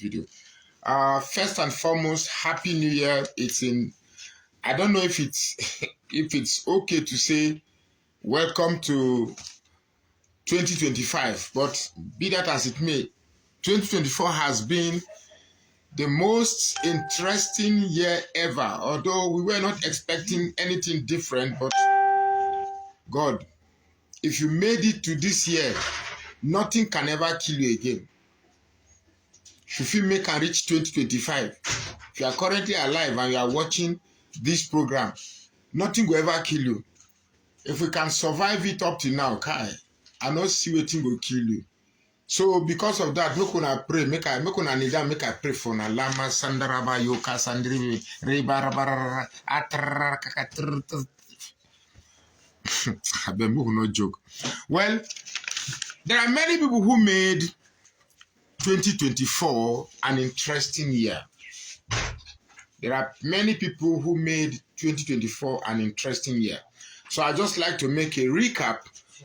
video. First and foremost, Happy New Year. I don't know if it's if it's okay to say welcome to 2025, but be that as it may, 2024 has been the most interesting year ever, although we were not expecting anything different. But God, if you made it to this year, nothing can ever kill you again. If you make and reach 2025, if you are currently alive and you are watching this program, nothing will ever kill you. If we can survive it up to now, Kai, I not see what thing will kill you. So because of that, make una pray, make I pray for na lama sandaraba yoka sandri rebarabara atra. I bet no joke. Well, there are many people who made 2024 an interesting year. There are many people who made 2024 an interesting year. So I just like to make a recap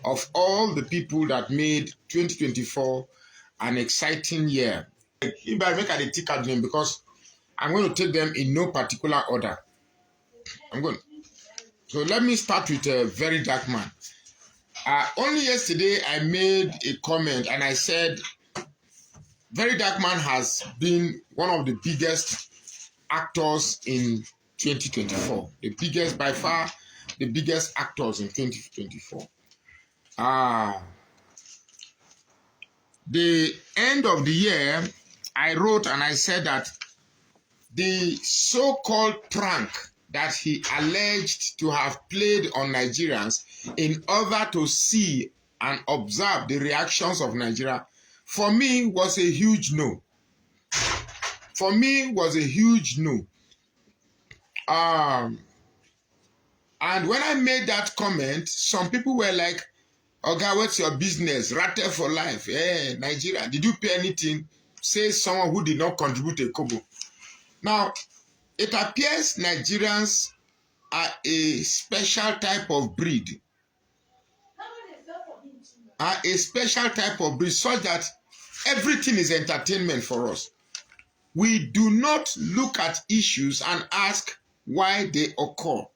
of all the people that made 2024 an exciting year. If I make a tick out them because I'm going to take them in no particular order. So let me start with a very dark man. Only yesterday I made a comment and I said Very Dark Man has been one of the biggest actors in 2024. The biggest, by far, the biggest actors in 2024. The end of the year, I wrote and I said that the so-called prank that he alleged to have played on Nigerians in order to see and observe the reactions of Nigeria, for me, was a huge no. For me, was a huge no. And when I made that comment, some people were like, "Oga, what's your business? Rattle for life. Hey, Nigeria, did you pay anything?" Say someone who did not contribute a kobo. Now, it appears Nigerians are a special type of breed. A special type of breed such that everything is entertainment for us. We do not look at issues and ask why they occur.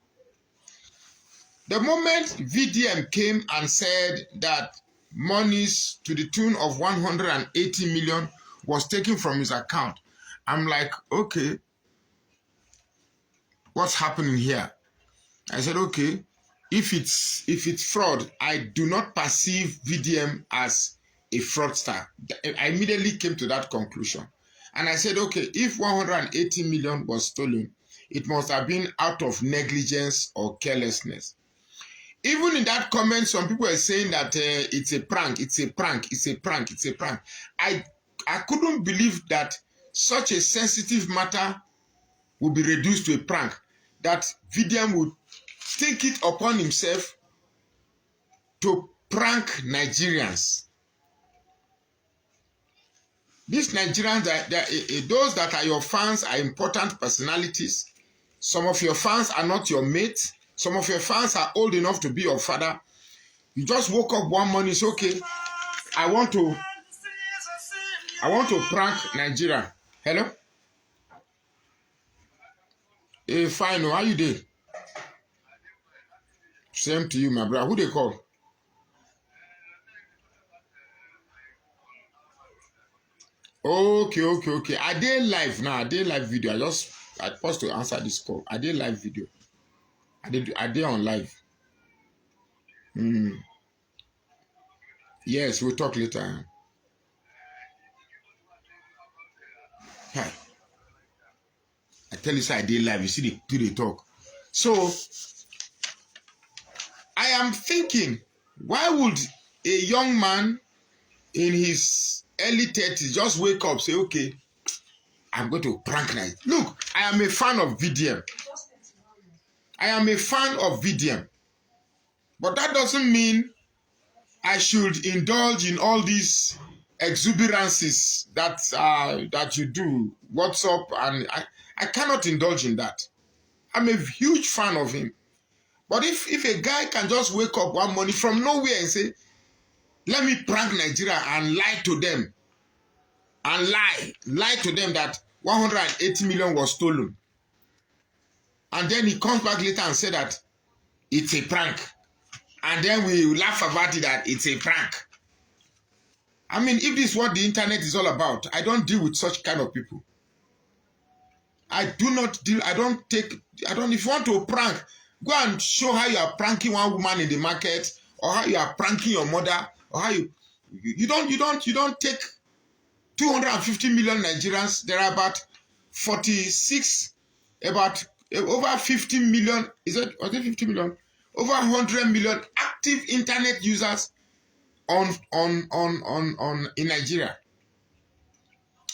The moment VDM came and said that monies to the tune of 180 million was taken from his account, I'm like, okay, what's happening here? I said, okay, if it's fraud, I do not perceive VDM as a fraudster. I immediately came to that conclusion. And I said, okay, if 180 million was stolen, it must have been out of negligence or carelessness. Even in that comment, some people are saying that it's a prank, it's a prank, it's a prank, it's a prank. I couldn't believe that such a sensitive matter would be reduced to a prank, that VDM would take it upon himself to prank Nigerians. These Nigerians, those that are your fans are important personalities. Some of your fans are not your mates. Some of your fans are old enough to be your father. You just woke up one morning, it's okay. I want to prank Nigeria. Hello? Hey, fine. How you doing? Same to you, my brother. Who they call? Okay. I did live now. I did live video. I paused to answer this call. I did live video. I did on live. Yes, we'll talk later. Hi. I tell you, so I did live. You see the talk. So I am thinking, why would a young man in his early 30s just wake up, say, okay, I'm going to prank night. Look, I am a fan of VDM. I am a fan of VDM. But that doesn't mean I should indulge in all these exuberances that you do, WhatsApp, and I cannot indulge in that. I'm a huge fan of him. But if a guy can just wake up one morning from nowhere and say, let me prank Nigeria and lie to them, and lie to them that 180 million was stolen. And then he comes back later and say that it's a prank. And then we laugh about it that it's a prank. I mean, if this is what the internet is all about, I don't deal with such kind of people. If you want to prank, go and show how you are pranking one woman in the market, or how you are pranking your mother, or how you don't take 250 million Nigerians. There are about 46, over 50 million, was it 50 million? Over 100 million active internet users in Nigeria.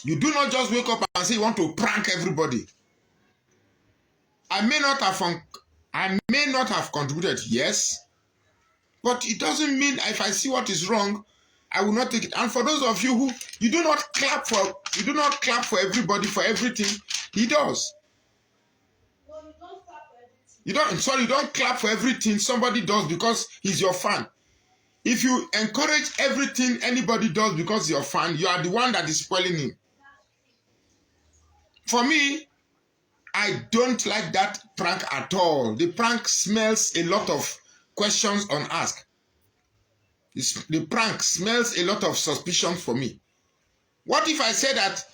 You do not just wake up and say you want to prank everybody. I may not have contributed, yes, but it doesn't mean if I see what is wrong, I will not take it. And for those of you who you do not clap for everybody for everything he does. You don't clap for everything somebody does because he's your fan. If you encourage everything anybody does because you're a fan, you are the one that is spoiling him. For me, I don't like that prank at all. The prank smells a lot of questions unasked. The prank smells a lot of suspicion for me. What if I say that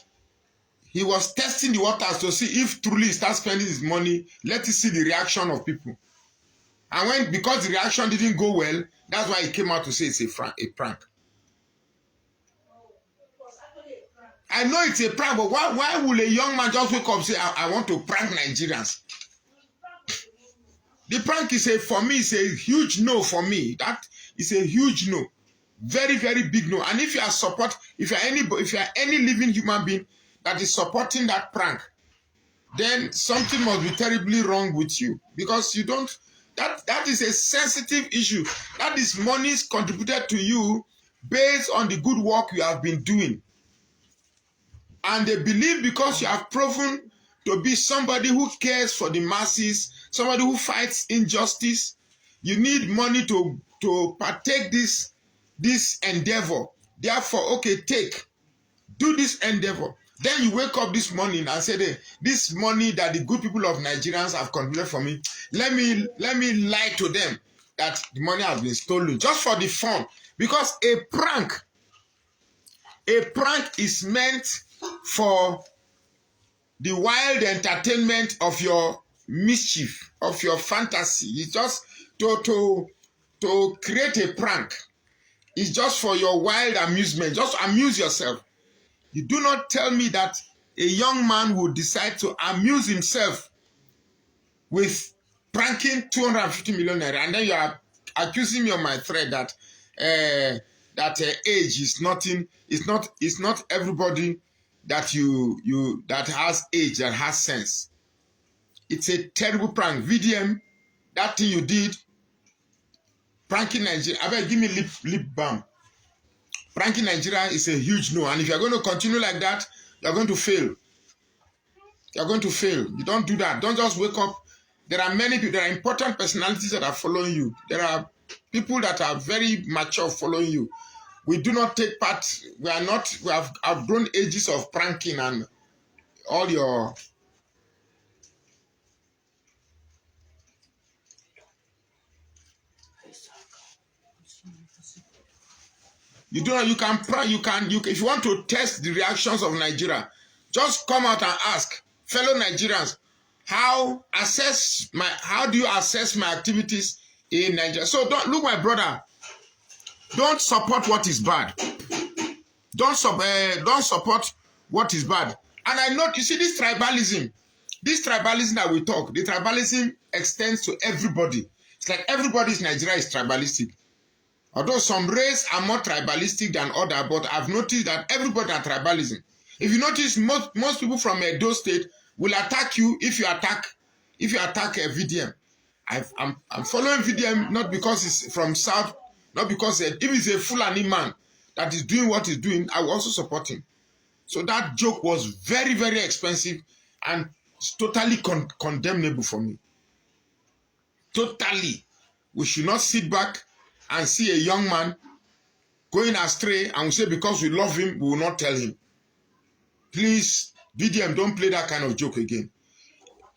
he was testing the waters to see if truly he starts spending his money, let us see the reaction of people. And because the reaction didn't go well, that's why he came out to say it's a prank. I know it's a prank, but why will a young man just wake up and say, I want to prank Nigerians? The prank for me, is a huge no for me. That is a huge no. Very, very big no. And if you are any living human being that is supporting that prank, then something must be terribly wrong with you. Because you don't, that is a sensitive issue. That is monies contributed to you based on the good work you have been doing. And they believe because you have proven to be somebody who cares for the masses, somebody who fights injustice, you need money to partake this endeavor. Therefore, okay, do this endeavor. Then you wake up this morning and say, this money that the good people of Nigerians have contributed for me, let me lie to them that the money has been stolen just for the fun. Because a prank is meant for the wild entertainment of your mischief, of your fantasy. It's just to create a prank. It's just for your wild amusement. Just amuse yourself. You do not tell me that a young man would decide to amuse himself with pranking 250 million naira, and then you are accusing me of my thread that age is nothing. It's not everybody that that has age, that has sense. It's a terrible prank. VDM, that thing you did, pranking Nigeria. I bet give me lip balm. Pranking Nigeria is a huge no. And if you're going to continue like that, you're going to fail. You're going to fail. You don't do that. Don't just wake up. There are many people, there are important personalities that are following you. There are people that are very mature following you. We do not take part. We have outgrown ages of pranking and all your... You can if you want to test the reactions of Nigeria, just come out and ask fellow Nigerians, how do you assess my activities in Nigeria? So look, my brother, don't support what is bad. Don't support what is bad. And I know, you see, this tribalism that we talk, the tribalism extends to everybody. It's like everybody's Nigeria is tribalistic. Although some races are more tribalistic than others, but I've noticed that everybody are tribalism. If you notice, most people from Edo State will attack you if you attack a VDM. I'm following VDM not because it's from South, not because if it's a Fulani man that is doing what he's doing, I will also support him. So that joke was very, very expensive and it's totally condemnable for me. Totally. We should not sit back and see a young man going astray and we say because we love him, we will not tell him. Please, VDM, don't play that kind of joke again.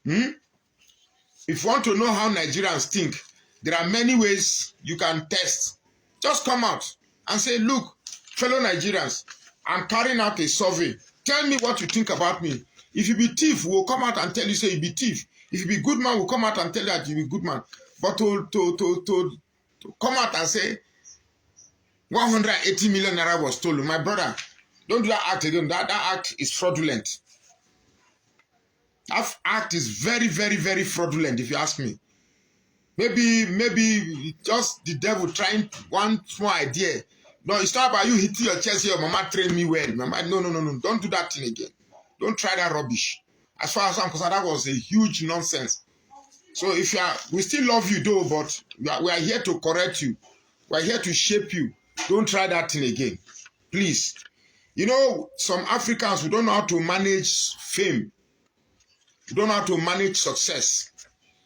If you want to know how Nigerians think, there are many ways you can test. Just come out and say, look, fellow Nigerians, I'm carrying out a survey. Tell me what you think about me. If you be thief, we'll come out and tell you, say you be thief. If you be good man, we'll come out and tell you that you be good man. But to come out and say 180 million naira was stolen, my brother, don't do that act again. That act is fraudulent. That act is very, very, very fraudulent, if you ask me. Maybe just the devil trying one small idea. No, it's not about you hitting your chest here. Mama trained me well. Mama, no. Don't do that thing again. Don't try that rubbish. As far as I'm concerned, that was a huge nonsense. So if you are, we still love you though, but we are here to correct you. We are here to shape you. Don't try that thing again. Please. You know, some Africans, we don't know how to manage fame. We don't know how to manage success.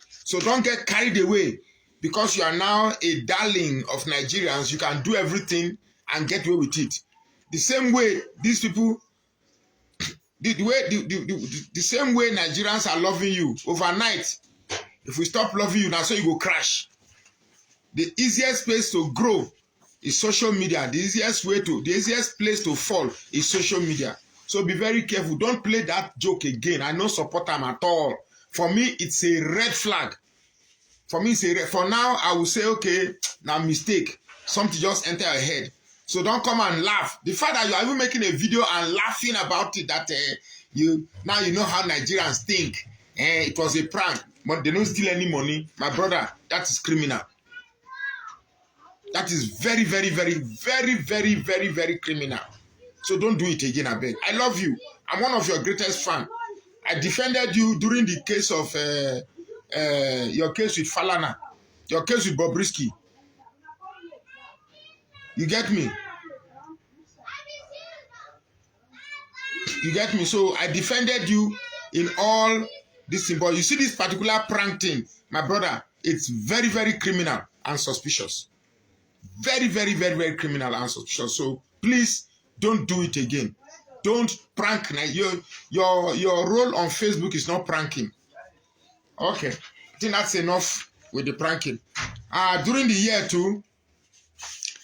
So don't get carried away because you are now a darling of Nigerians. You can do everything and get away with it. The same way these people, the same way Nigerians are loving you overnight. If we stop loving you now, so you go crash. The easiest place to grow is social media. The easiest place to fall is social media. So be very careful. Don't play that joke again. I don't support them at all. For me, it's a red flag. For me, it's a red. For now, I will say, okay, now mistake. Something just enter your head. So don't come and laugh. The fact that you are even making a video and laughing about it, that now you know how Nigerians think. It was a prank, but they don't steal any money. My brother, that is criminal. That is very, very, very, very, very, very, very criminal. So don't do it again, I beg. I love you. I'm one of your greatest fans. I defended you during the case of your case with Falana, your case with Bobrisky. You get me? You get me? So I defended you in all this thing. But you see this particular prank thing, my brother, it's very, very criminal and suspicious. Very, very, very, very criminal and suspicious. So please don't do it again. Don't prank. Your role on Facebook is not pranking. Okay. I think that's enough with the pranking. During the year too,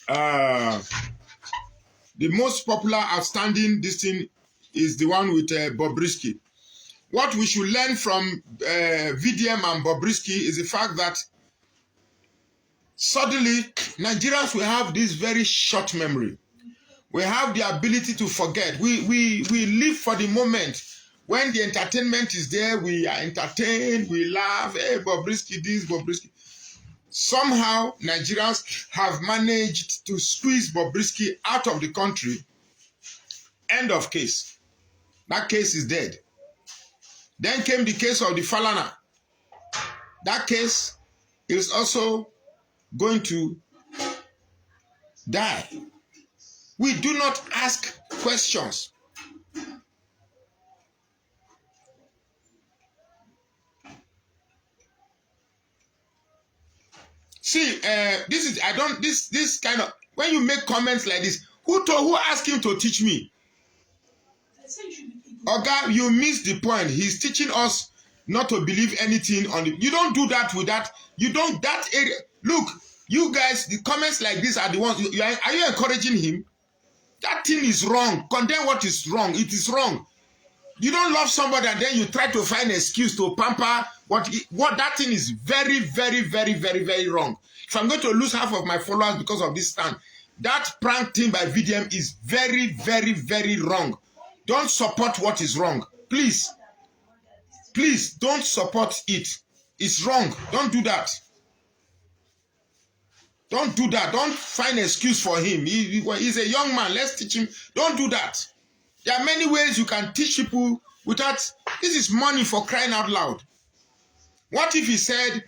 the most popular outstanding this thing is the one with Bobrisky. What we should learn from VDM and Bobrisky is the fact that suddenly Nigerians will have this very short memory. We have the ability to forget. We live for the moment. When the entertainment is there, we are entertained, we laugh. Hey, Bobrisky this, Bobrisky. Somehow, Nigerians have managed to squeeze Bobrisky out of the country. End of case. That case is dead. Then came the case of the Falana. That case is also going to die. We do not ask questions. See, this kind of, when you make comments like this, who asked him to teach me? Oga, you missed the point. He's teaching us not to believe anything on the. You don't do that with that. You don't that area. Look, you guys, the comments like this are the ones. Are you encouraging him? That thing is wrong. Condemn what is wrong. It is wrong. You don't love somebody and then you try to find an excuse to pamper what that thing is very, very, very, very, very wrong. If I'm going to lose half of my followers because of this stand, that prank thing by VDM is very, very, very wrong. Don't support what is wrong. Please. Please don't support it. It's wrong. Don't do that. Don't do that. Don't find an excuse for him. He's a young man. Let's teach him. Don't do that. There are many ways you can teach people without... This is money for crying out loud. What if he said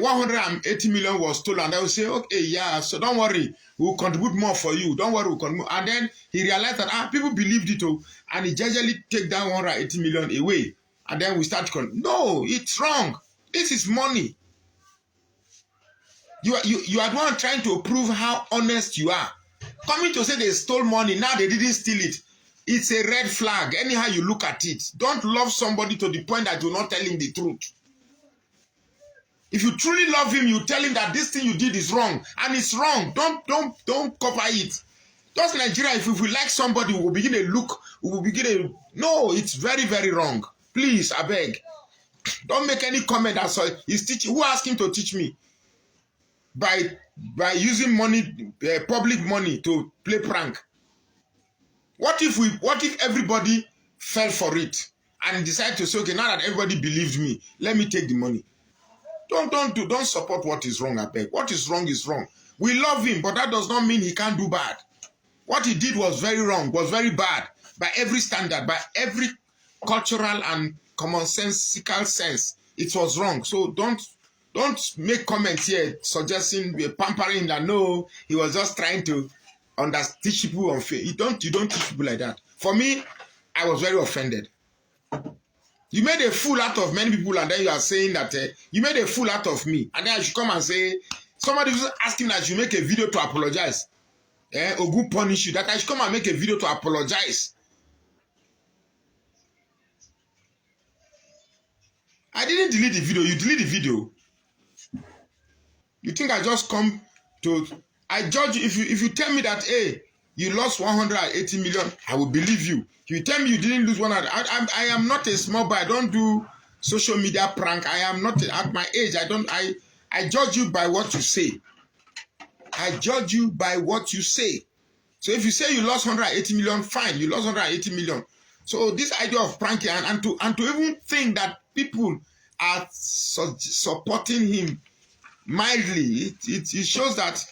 180 million was stolen? They will say, okay, yeah, so don't worry. We'll contribute more for you. Don't worry, we'll contribute. And then he realized that people believed it, and he generally take that 180 million away. And then we start to... No, it's wrong. This is money. You are the one trying to prove how honest you are. Coming to say they stole money, now they didn't steal it. It's a red flag. Anyhow you look at it. Don't love somebody to the point that you're not telling the truth. If you truly love him, you tell him that this thing you did is wrong. And it's wrong. Don't cover it. Just Nigeria, if we like somebody, we will begin to look, we will begin to... No, it's very, very wrong. Please, I beg. Don't make any comment that he's teaching. Who asked him to teach me? By using money, public money to play prank. What if everybody fell for it and decided to say, okay, now that everybody believed me, let me take the money. Don't support what is wrong, I beg. What is wrong is wrong. We love him, but that does not mean he can't do bad. What he did was very wrong, was very bad by every standard, by every cultural and commonsensical sense. It was wrong. So don't make comments here suggesting we're pampering him that no, he was just trying to teach people on faith. You don't teach people like that. For me, I was very offended. You made a fool out of many people, and then you are saying that you made a fool out of me, and then I should come and say somebody was asking that you make a video to apologize. Ogun punish you. That I should come and make a video to apologize. I didn't delete the video. You delete the video. You think I just come to... I judge you. If you tell me that, hey, you lost 180 million, I will believe you. If you tell me you didn't lose 100, I am not a small boy. I don't do social media prank. I am not at my age. I judge you by what you say. I judge you by what you say. So if you say you lost 180 million, fine, you lost 180 million. So this idea of pranking and to even think that people are supporting him mildly, it shows that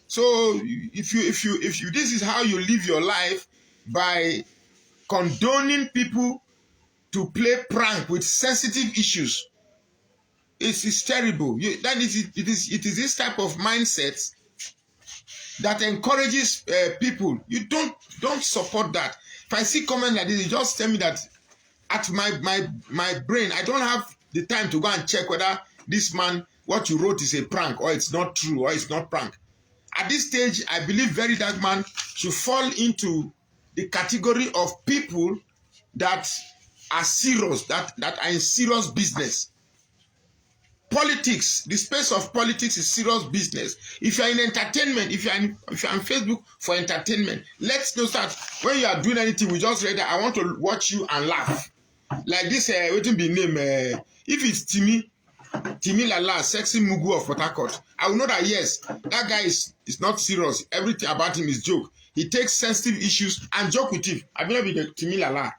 so if you this is how you live your life, by condoning people to play prank with sensitive issues. It's terrible. It is this type of mindset that encourages people. You don't support that. If I see comment like this, you just tell me that at my brain, I don't have the time to go and check whether this man, what you wrote is a prank, or it's not true, or it's not prank. At this stage, I believe Very Dark Man should fall into the category of people that are serious, that are in serious business. Politics, the space of politics is serious business. If you're in entertainment, if you're on Facebook for entertainment, let's know that when you are doing anything, we just read that I want to watch you and laugh. Like this, waiting be name, if it's Timi Lala, sexy Mugu of Port Harcourt, I will know that yes, that guy is not serious. Everything about him is joke. He takes sensitive issues and joke with him. I will not be the Timi Lala,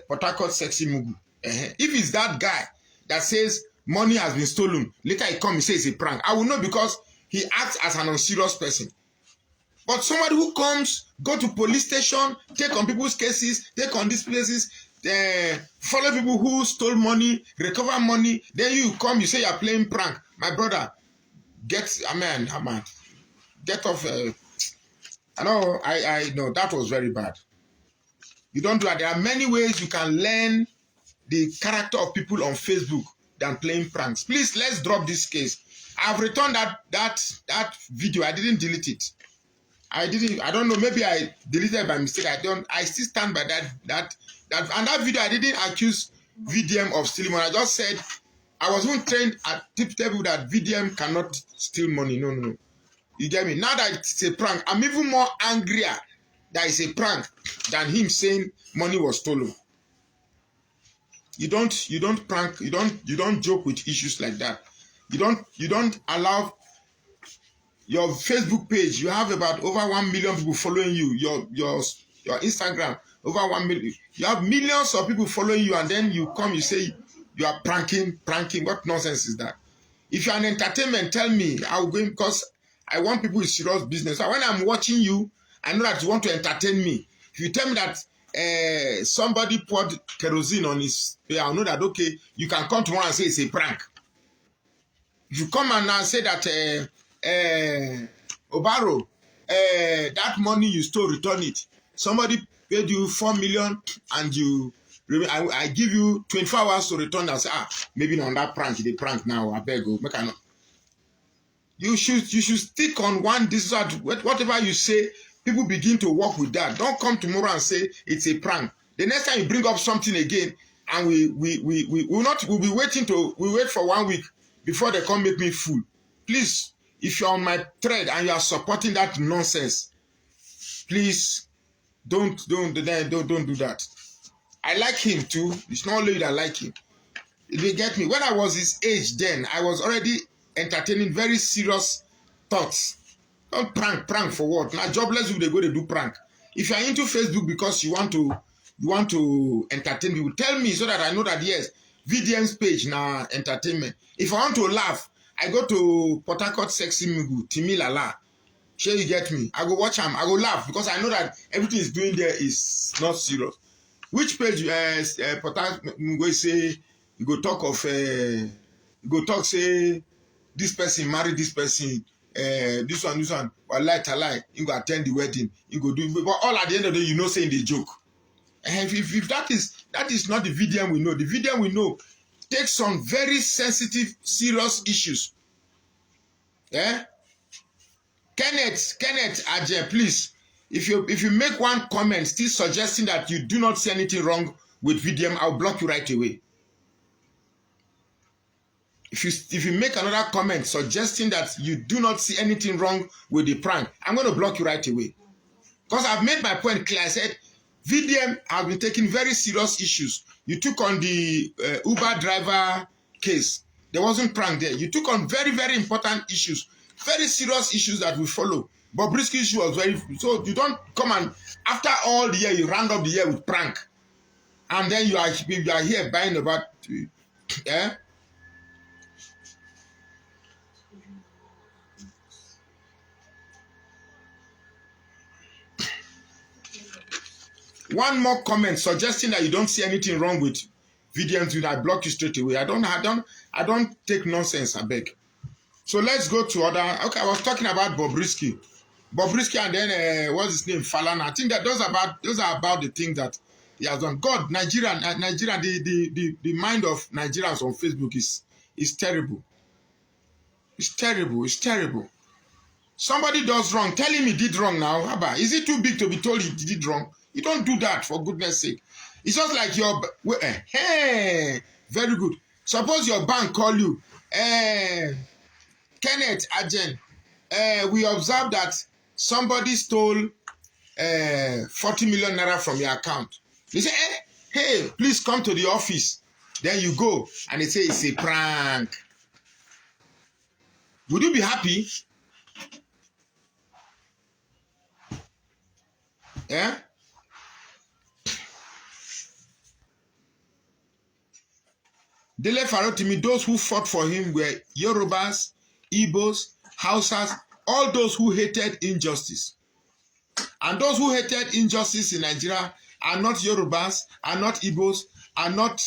Port Harcourt sexy Mugu. If it's that guy that says money has been stolen, later he comes, he says it's a prank, I will know because he acts as an unserious person. But somebody who comes, go to police station, take on people's cases, take on these places, follow people who stole money, recover money, then you come, you say you're playing prank. My brother, get off. I know that was very bad. You don't do that. There are many ways you can learn the character of people on Facebook than playing pranks. Please, let's drop this case. I've returned that video. I didn't delete it. I don't know, maybe I deleted it by mistake. I still stand by that and that video. I didn't accuse VDM of stealing money. I just said I was even trained at tip table that VDM cannot steal money. No. You get me? Now that it's a prank, I'm even more angrier that it's a prank than him saying money was stolen. You don't prank, you don't joke with issues like that. You don't allow your Facebook page. You have about over 1 million people following you. Your Instagram, over 1 million. You have millions of people following you, and then you come, you say you are pranking. What nonsense is that? If you're an entertainment, tell me. I will go in because I want people with serious business. So when I'm watching you, I know that you want to entertain me. If you tell me that somebody poured kerosene on his, I'll know that, okay, you can come tomorrow and say it's a prank. If you come and now say that Obaro, that money you stole, return it. Somebody paid you 4 million and I give you 24 hours to return and say, maybe not on that prank, they prank now, I beg you. You should stick on one decision. Whatever you say, people begin to work with that. Don't come tomorrow and say it's a prank. The next time you bring up something again, and we'll wait for 1 week before they come make me fool. Please, if you're on my thread and you are supporting that nonsense, please don't do that. I like him too. It's not only that I like him. They get me. When I was his age then, I was already entertaining very serious thoughts. Don't prank for what? Now jobless people, they go to do prank. If you are into Facebook because you want to entertain people, tell me so that I know that yes, VDM's page now entertainment. If I want to laugh, I go to Port Harcourt Sexy Mugu, Timi Lala. Sure you get me? I go watch him, I go laugh because I know that everything is doing there is not serious. Which page Port Harcourt Mugu say you go talk of you go talk say this person marry this person, this one, or lie, you go attend the wedding, you go do, but all at the end of the day, you know, saying the joke. And if that is not the VDM we know, the VDM we know takes on very sensitive, serious issues. Yeah? Kenneth Ajay, please, if you make one comment still suggesting that you do not see anything wrong with VDM, I'll block you right away. If you make another comment suggesting that you do not see anything wrong with the prank, I'm going to block you right away. Because I've made my point clear. I said, VDM has been taking very serious issues. You took on the Uber driver case. There wasn't prank there. You took on very, very important issues. Very serious issues that we follow. But Bobrisky issue was very... So you don't come and... After all the year, you round up the year with prank. And then you are here buying about... Yeah? One more comment suggesting that you don't see anything wrong with VDMs, I block you straight away. I don't take nonsense, I beg. So let's go to other. Okay, I was talking about Bobrisky. And then what's his name? Falana. I think that those are about the things that he has done. God, Nigeria, the mind of Nigerians on Facebook is terrible. It's terrible. It's terrible. Somebody does wrong. Tell him he did wrong now. Haba, is it too big to be told he did wrong? You don't do that, for goodness sake. It's just like your... Hey, very good. Suppose your bank call you. Kenneth Ajen, we observed that somebody stole 40 million naira from your account. They say, hey, please come to the office. Then you go, and they say it's a prank. Would you be happy? Yeah? Dele Farotimi, those who fought for him were Yorubas, Igbos, Hausas, all those who hated injustice. And those who hated injustice in Nigeria are not Yorubas, are not Igbos, are not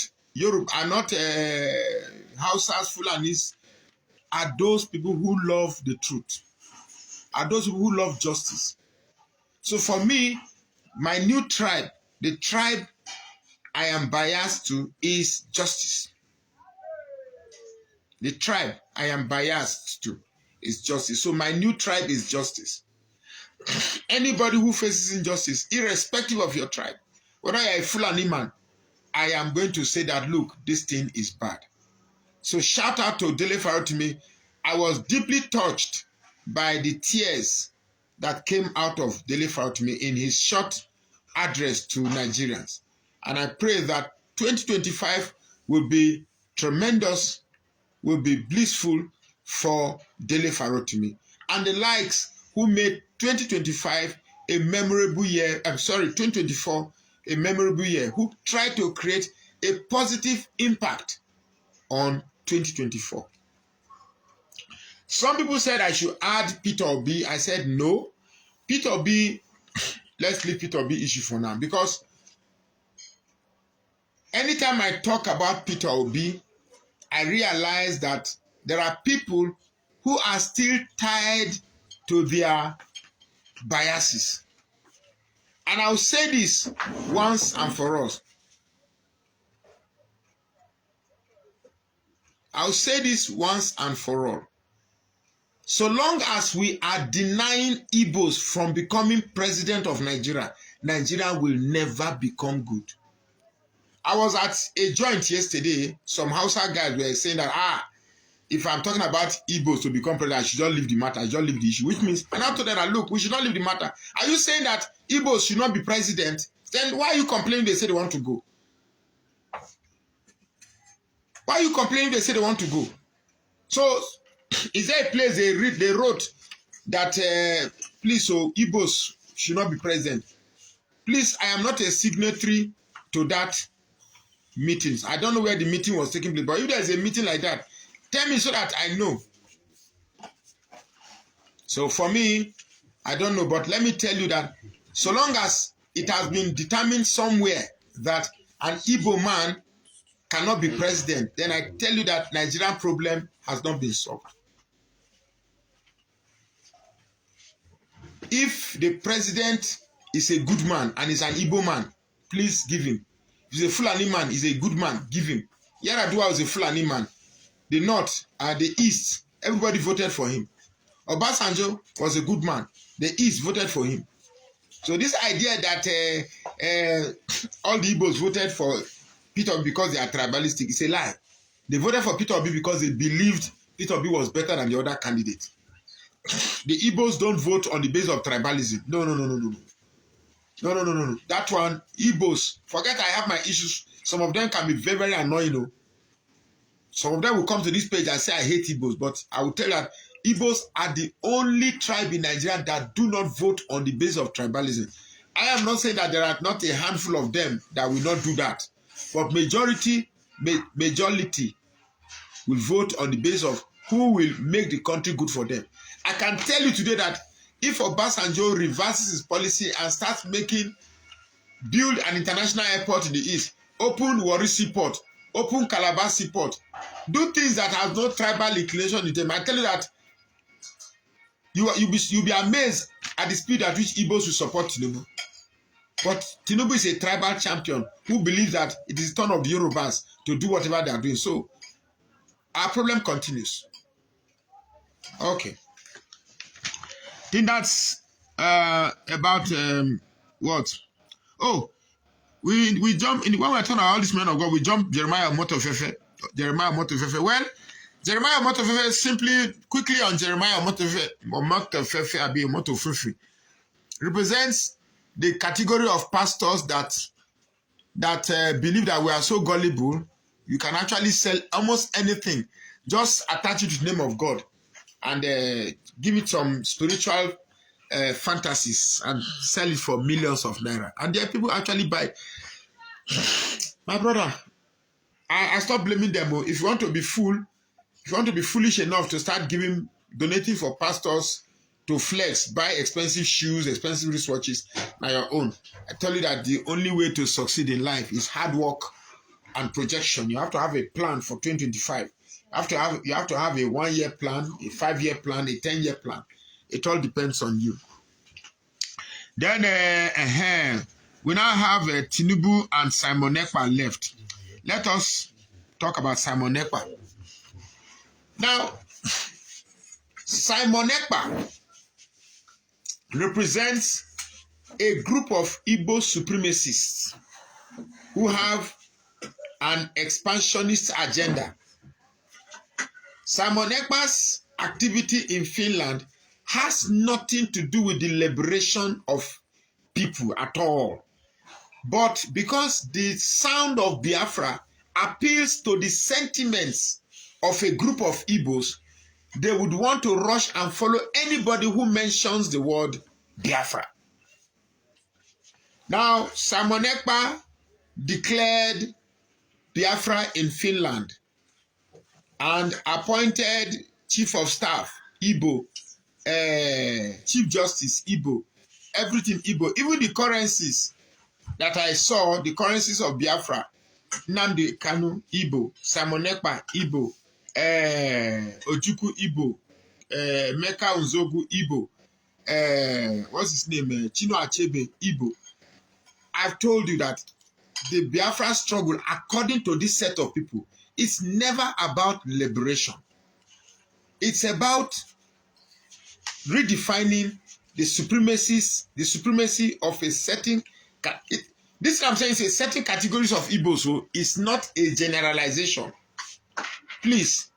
Hausas, Fulanis, are those people who love the truth, are those who love justice. So for me, my new tribe, the tribe I am biased to, is justice. The tribe I am biased to is justice. So my new tribe is justice. Anybody who faces injustice, irrespective of your tribe, whether you're a Fulani man, I am going to say that, look, this thing is bad. So shout out to Dele Farotimi. I was deeply touched by the tears that came out of Dele Farotimi in his short address to Nigerians. And I pray that 2025 will be tremendous, will be blissful for Dele Farotimi and the likes who made 2025 a memorable year. 2024 a memorable year, who tried to create a positive impact on 2024. Some people said I should add Peter Obi. I said no. Peter Obi, let's leave Peter Obi issue for now, because anytime I talk about Peter Obi, I realize that there are people who are still tied to their biases. And I'll say this once and for all. I'll say this once and for all. So long as we are denying Igbos from becoming president of Nigeria, Nigeria will never become good. I was at a joint yesterday. Some Hausa guys were saying that, if I'm talking about Igbos to become president, I should just leave the matter, I should just leave the issue. Which means, and I told them that, look, we should not leave the matter. Are you saying that Igbos should not be president? Then why are you complaining they say they want to go? Why are you complaining they say they want to go? So, is there a place they wrote that, please, so Igbos should not be president? Please, I am not a signatory to that meetings. I don't know where the meeting was taking place, but if there's a meeting like that, tell me so that I know. So for me, I don't know, but let me tell you that so long as it has been determined somewhere that an Igbo man cannot be president, then I tell you that Nigerian problem has not been solved. If the president is a good man and is an Igbo man, please give him. If he's a Fulani man, he's a good man, give him. Yaradua was a Fulani man. The North and the East, everybody voted for him. Obasanjo was a good man. The East voted for him. So this idea that all the Igbos voted for Peter Obi because they are tribalistic is a lie. They voted for Peter Obi because they believed Peter Obi was better than the other candidate. The Igbos don't vote on the basis of tribalism. No. No. That one, Igbos, forget I have my issues. Some of them can be very, very annoying. Some of them will come to this page and say, I hate Igbos. But I will tell you that Igbos are the only tribe in Nigeria that do not vote on the basis of tribalism. I am not saying that there are not a handful of them that will not do that. But majority will vote on the basis of who will make the country good for them. I can tell you today that if Obasanjo reverses his policy and starts build an international airport in the East, open Warri Seaport, open Calabar Seaport, do things that have no tribal inclination in them, I tell you that you'll be amazed at the speed at which Igbos will support Tinubu. But Tinubu is a tribal champion who believes that it is the turn of the Yorubas to do whatever they are doing. So our problem continues. Okay. I think that's about what? Oh, we jump in when we're talking about all this men of God, we jump Jeremiah Motofefe. Well, Jeremiah Motofefe, simply quickly on Jeremiah Motofefe Abi Motofefe represents the category of pastors that believe that we are so gullible, you can actually sell almost anything. Just attach it to the name of God and give it some spiritual fantasies and sell it for millions of naira. And there are people actually buy. My brother, I stop blaming them. If you want to be foolish enough to start donating for pastors to flex, buy expensive shoes, expensive wristwatches, now your own. I tell you that the only way to succeed in life is hard work and projection. You have to have a plan for 2025. You have to have a 1-year plan, a 5-year plan, a 10-year plan. It all depends on you. Then we now have Tinubu and Simon Ekpa left. Let us talk about Simon Ekpa. Now, Simon Ekpa represents a group of Igbo supremacists who have an expansionist agenda. Simon Ekpa's activity in Finland has nothing to do with the liberation of people at all. But because the sound of Biafra appeals to the sentiments of a group of Igbos, they would want to rush and follow anybody who mentions the word Biafra. Now, Simon Ekpa declared Biafra in Finland and appointed Chief of Staff, Igbo, Chief Justice, Igbo, everything Igbo, even the currencies that I saw, the currencies of Biafra, Nnamdi Kanu, Igbo, Simon Ekpa, Igbo, Ojukwu, Igbo, Meka Nzogu, Igbo, what's his name, Chino Achebe, Igbo. I've told you that the Biafra struggle, according to this set of people, it's never about liberation. It's about redefining the supremacy of a certain. This I'm saying is a certain categories of Igbos, so it's not a generalization. Please,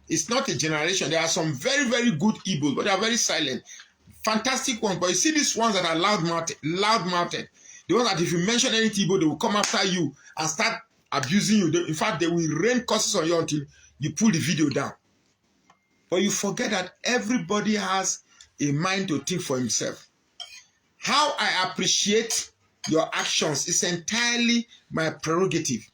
it's not a generalization. There are some very, very good Igbos, but they are very silent. Fantastic ones. But you see these ones that are loud-mouthed. The ones that if you mention any Igbo, they will come after you and start abusing you. In fact, they will rain curses on you until you pull the video down. But you forget that everybody has a mind to think for himself. How I appreciate your actions is entirely my prerogative.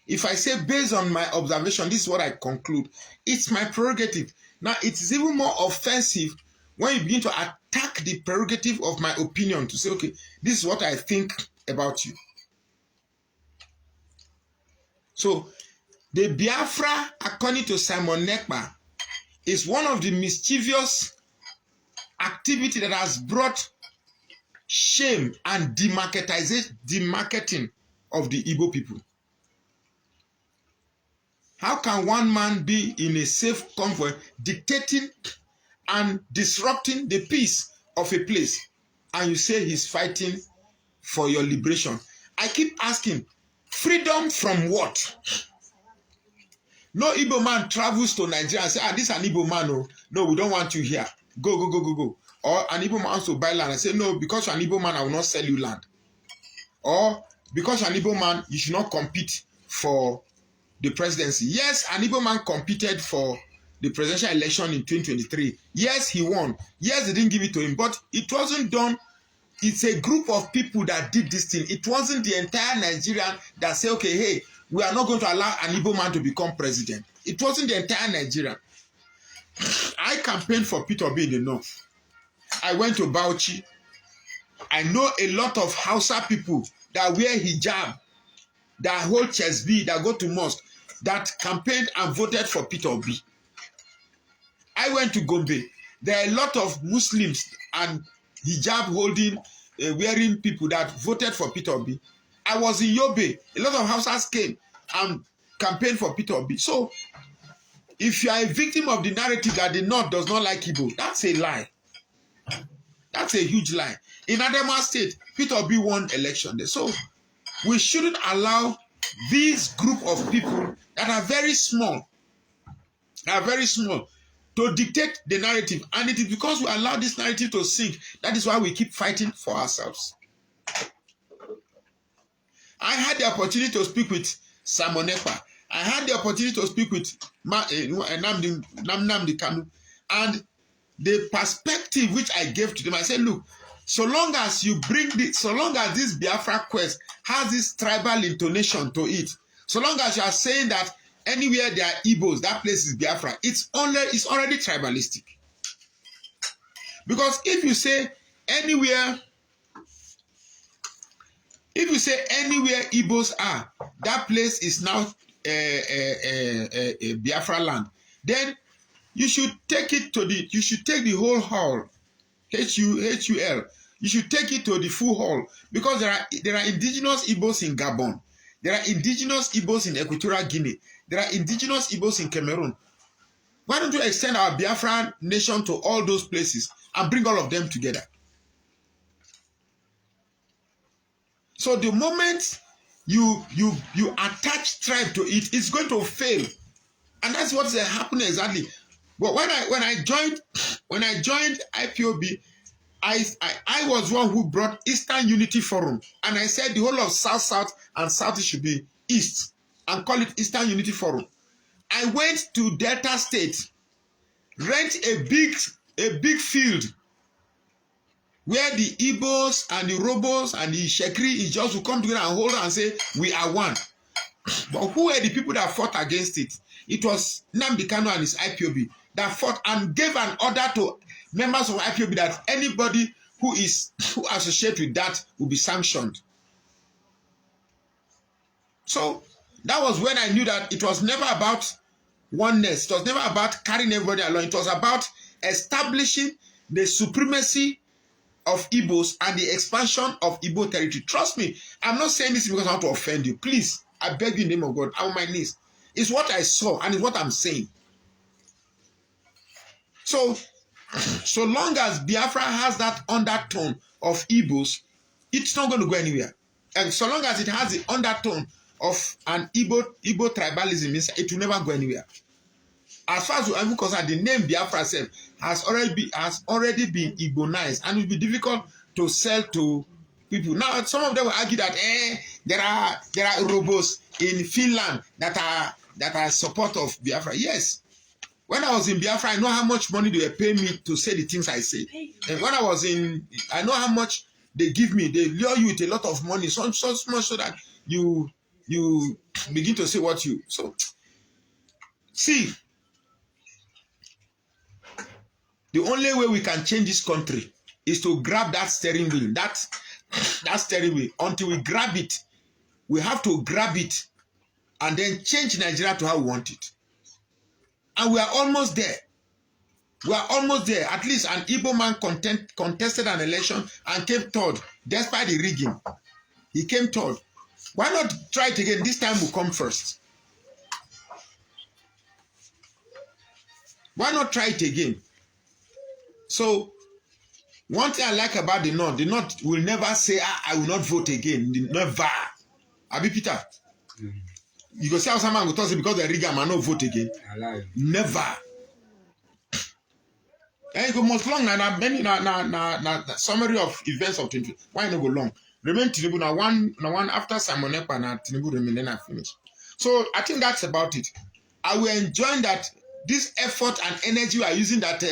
If I say based on my observation, this is what I conclude. It's my prerogative. Now, it is even more offensive when you begin to attack the prerogative of my opinion to say, okay, this is what I think about you. So, the Biafra, according to Simon Nekpa, is one of the mischievous activity that has brought shame and demarketing of the Igbo people. How can one man be in a safe convoy dictating and disrupting the peace of a place, and you say he's fighting for your liberation? I keep asking, freedom from what? No Igbo man travels to Nigeria and says, this is an Igbo man. Oh. No, we don't want you here. Go. Or an Igbo man wants to buy land and say, no, because you're an Igbo man, I will not sell you land. Or because you're an Igbo man, you should not compete for the presidency. Yes, an Igbo man competed for the presidential election in 2023. Yes, he won. Yes, they didn't give it to him, but it wasn't done. It's a group of people that did this thing. It wasn't the entire Nigerian that said, okay, hey, we are not going to allow an Igbo man to become president. It wasn't the entire Nigerian. I campaigned for Peter Obi in the north. I went to Bauchi. I know a lot of Hausa people that wear hijab, that hold chesbi, that go to mosque, that campaigned and voted for Peter Obi. I went to Gombe. There are a lot of Muslims and hijab holding, wearing people that voted for Peter Obi. I was in Yobe. A lot of Hausas came and campaigned for Peter Obi. So, if you are a victim of the narrative that the North does not like Igbo, that's a lie. That's a huge lie. In Adamawa State, Peter Obi won election there. So, we shouldn't allow this group of people that are very small, to dictate the narrative. And it is because we allow this narrative to sink. That is why we keep fighting for ourselves. I had the opportunity to speak with Simon Nekpa. I had the opportunity to speak with Namdi Kanu. And the perspective which I gave to them, I said, look, so long as you bring this, so long as this Biafra quest has this tribal intonation to it, so long as you are saying that anywhere there are Igbos, that place is Biafra, it's already tribalistic. Because if you say anywhere Igbos are, that place is now a Biafra land, then you should take the whole hall, HUL. You should take it to the full hall, because there are indigenous Igbos in Gabon. There are indigenous Igbos in Equatorial Guinea. There are indigenous Igbos in Cameroon. Why don't you extend our Biafran nation to all those places and bring all of them together? So the moment you attach tribe to it, it's going to fail. And that's what's happening exactly. But when I joined IPOB, I was one who brought Eastern Unity Forum, and I said the whole of South and South should be East and call it Eastern Unity Forum. I went to Delta State, rent a big field where the Igbos and the Robos and the Shekri just will come together and hold on and say we are one. But who were the people that fought against it? It was Nnamdi Kanu and his IPOB that fought and gave an order to members of IPOB that anybody who associates with that will be sanctioned. So that was when I knew that it was never about oneness. It was never about carrying everybody along. It was about establishing the supremacy of Igbos and the expansion of Igbo territory. Trust me, I'm not saying this because I want to offend you. Please, I beg you in the name of God, I'm on my knees. It's what I saw and it's what I'm saying. So So long as Biafra has that undertone of Igbos, it's not going to go anywhere. And so long as it has the undertone of an Igbo tribalism, it will never go anywhere. As far as we are concerned, the name Biafra self has already been Igbo-nized, and it will be difficult to sell to people. Now, some of them will argue that there are robos in Finland that are support of Biafra. Yes. When I was in Biafra, I know how much money they were paying me to say the things I say. And when I was I know how much they give me. They lure you with a lot of money, so much so that you begin to say what you... So, see, the only way we can change this country is to grab that steering wheel, that steering wheel. Until we grab it, we have to grab it and then change Nigeria to how we want it. And we are almost there. We are almost there. At least an Igbo man contested an election and came third, despite the rigging. He came third. Why not try it again? This time we'll come first. Why not try it again? So, one thing I like about the North will never say, I will not vote again. Never. Abi Peter? You go say how someone will tell you because they rig am, I not vote again. Never. And you go much long now. Many summary of events of 20. Why not go long? Remain Tinubu now one after Simon Ekpa na Tinubu remain, then I finish. So I think that's about it. I will enjoy that this effort and energy we are using, that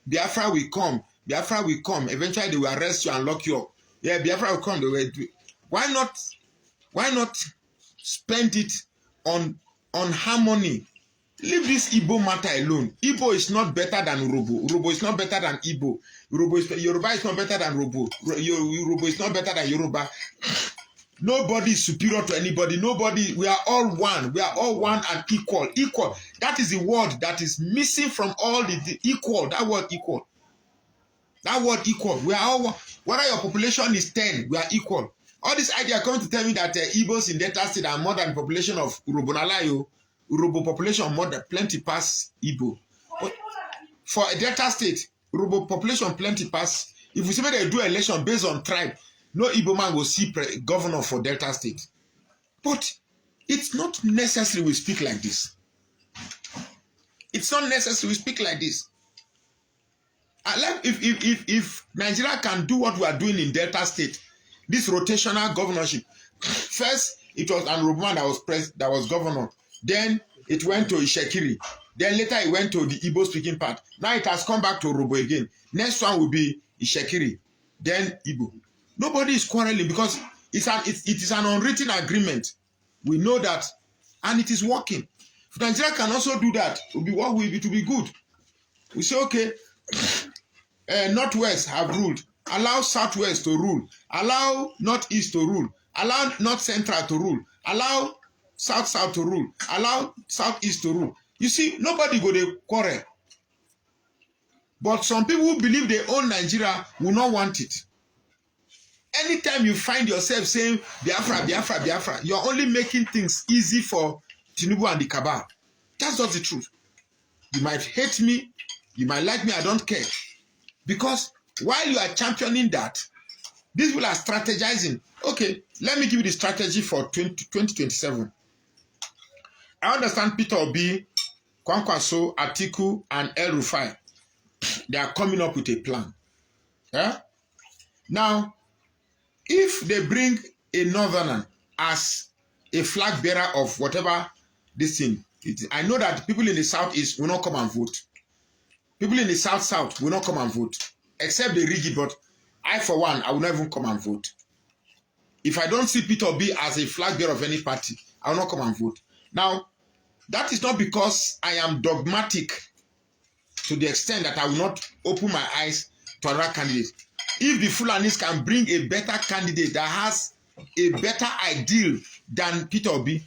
Biafra will come. Biafra will come. Eventually they will arrest you and lock you up. Yeah, Biafra will come. They will do it. Why not spend it on harmony? Leave this Igbo matter alone. Igbo is not better than Urobo. Urobo is not better than Igbo. Yoruba is not better than Urobo. Urobo is not better than Yoruba. Nobody is superior to anybody. Nobody. We are all one. We are all one and equal. Equal. That is the word that is missing from all the equal. That word equal. That word equal. We are all one. Whether your population is 10, we are equal. All this idea coming to tell me that Igbos in Delta State are more than the population of Urobo Nalayo. Urobo population more than plenty past Igbo. But for a Delta State, Urobo population plenty past. If we say they do election based on tribe, no Igbo man will see governor for Delta State. But it's not necessary we speak like this. It's not necessary we speak like this. If Nigeria can do what we are doing in Delta State, this rotational governorship. First, it was an Urobo man that was governor. Then it went to Ishekiri. Then later it went to the Igbo speaking part. Now it has come back to Urobo again. Next one will be Ishekiri. Then Igbo. Nobody is quarreling because it is an unwritten agreement. We know that, and it is working. If Nigeria can also do that, it will be good. We say, okay, Northwest have ruled. Allow Southwest to rule. Allow Northeast to rule. Allow North Central to rule. Allow South to rule. Allow Southeast to rule. You see, nobody go to quarrel. But some people who believe they own Nigeria will not want it. Anytime you find yourself saying Biafra, Biafra, Biafra, you're only making things easy for Tinubu and the cabal. That's just the truth. You might hate me. You might like me. I don't care. Because while you are championing that, these people are strategizing. Okay, let me give you the strategy for 2027. I understand Peter Obi, Kwankwaso, Atiku, and El Rufai. They are coming up with a plan. Yeah? Now, if they bring a northerner as a flag bearer of whatever this thing is, I know that people in the southeast will not come and vote. People in the south will not come and vote. Except they rig it, but I, for one, I will not even come and vote. If I don't see Peter Obi as a flag bearer of any party, I will not come and vote. Now, that is not because I am dogmatic to the extent that I will not open my eyes to another candidate. If the Fulanis can bring a better candidate that has a better ideal than Peter Obi,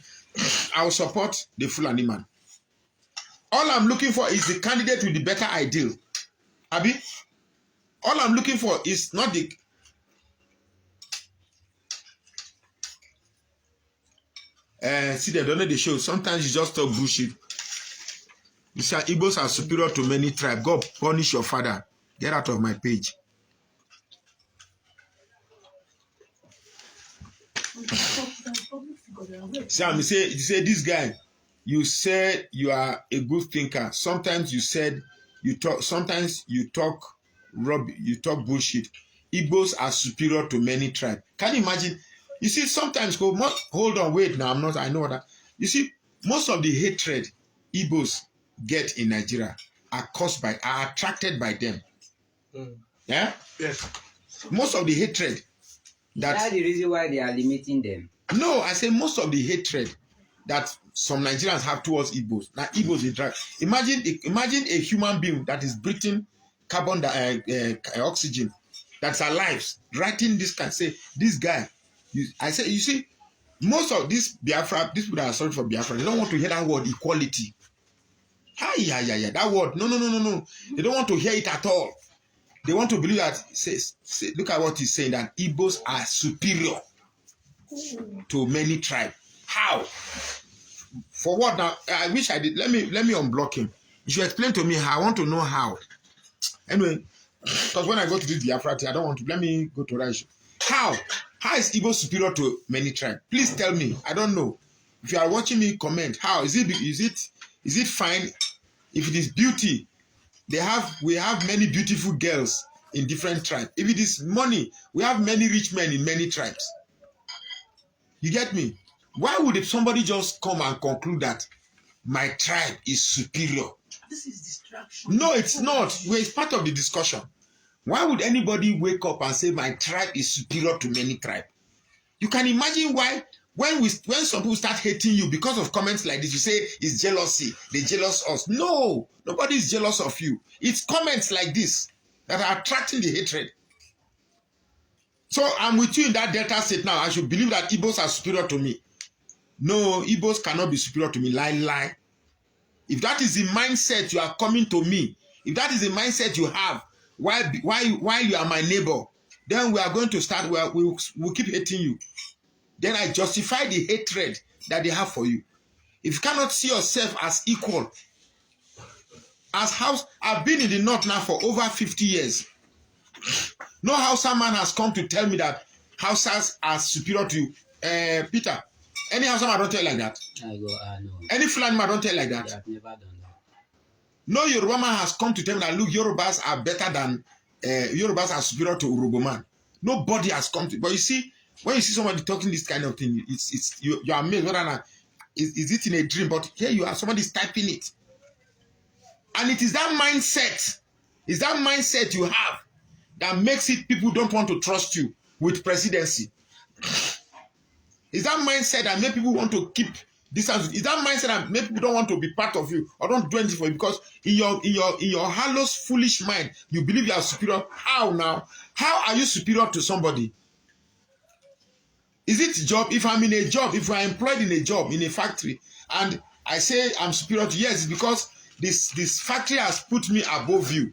I will support the Fulani man. All I'm looking for is the candidate with the better ideal. Abi? All I'm looking for is not the... see, they don't know the show. Sometimes you just talk bullshit. You say Igbos are superior to many tribes. God punish your father. Get out of my page. Sam, you say this guy, you said you are a good thinker. Sometimes you said you talk. Sometimes you talk bullshit. Igbos are superior to many tribes. Can you imagine? You see, sometimes hold on, wait. Now I know that. You see, most of the hatred Igbos get in Nigeria are attracted by them. Yeah. Yes. Most of the hatred. That's the reason why they are limiting them. No, I say most of the hatred that some Nigerians have towards Igbos. Now, Igbos is drag. Imagine a human being that is breathing carbon oxygen, that's alive, writing this can say this guy. You see, most of these Biafra, these people that are sorry for Biafra, they don't want to hear that word equality. Yeah. That word, no. They don't want to hear it at all. They want to believe that. Look at what he's saying, that Igbos are superior to many tribes. How? For what now? I wish I did. Let me unblock him. You should explain to me how. I want to know how. Anyway, because when I go to this Biafra, I don't want to. Let me go to Raish. How is Igbo superior to many tribes? Please tell me. I don't know. If you are watching me, comment. How is it fine? If it is beauty, we have many beautiful girls in different tribes. If it is money, we have many rich men in many tribes. You get me? Why would somebody just come and conclude that my tribe is superior? This is distraction. No, it's not. It's part of the discussion. Why would anybody wake up and say my tribe is superior to many tribes? You can imagine why when some people start hating you because of comments like this, you say it's jealousy. They jealous us. No, nobody is jealous of you. It's comments like this that are attracting the hatred. So I'm with you in that Delta state now. I should believe that Igbos are superior to me. No, Igbos cannot be superior to me. Lie. If that is the mindset you are coming to me, if that is the mindset you have, why you are my neighbor, then we are going to start. We'll keep hating you. Then I justify the hatred that they have for you. If you cannot see yourself as equal, I've been in the north now for over 50 years. No Hausa man has come to tell me that Hausas are superior to you. Peter, any Hausa man don't tell like that. No. Any Fulani man don't tell like that. They have never done that. No Yoruba man has come to tell me that look, Yorubas are better than Yorubas are superior to Urobo man. Nobody has come to. But you see, when you see somebody talking this kind of thing, you are amazed whether or not is it in a dream. But here you are, somebody's typing it, and it is that mindset. Is that mindset you have that makes it people don't want to trust you with presidency? Is that mindset that make people want to keep distance? Is that mindset that make people don't want to be part of you or don't do anything for you? Because in your hollow, foolish mind, you believe you are superior. How now? How are you superior to somebody? Is it job? If I'm in a job, if I'm employed in a job in a factory, and I say I'm superior to, yes, it's because this factory has put me above you.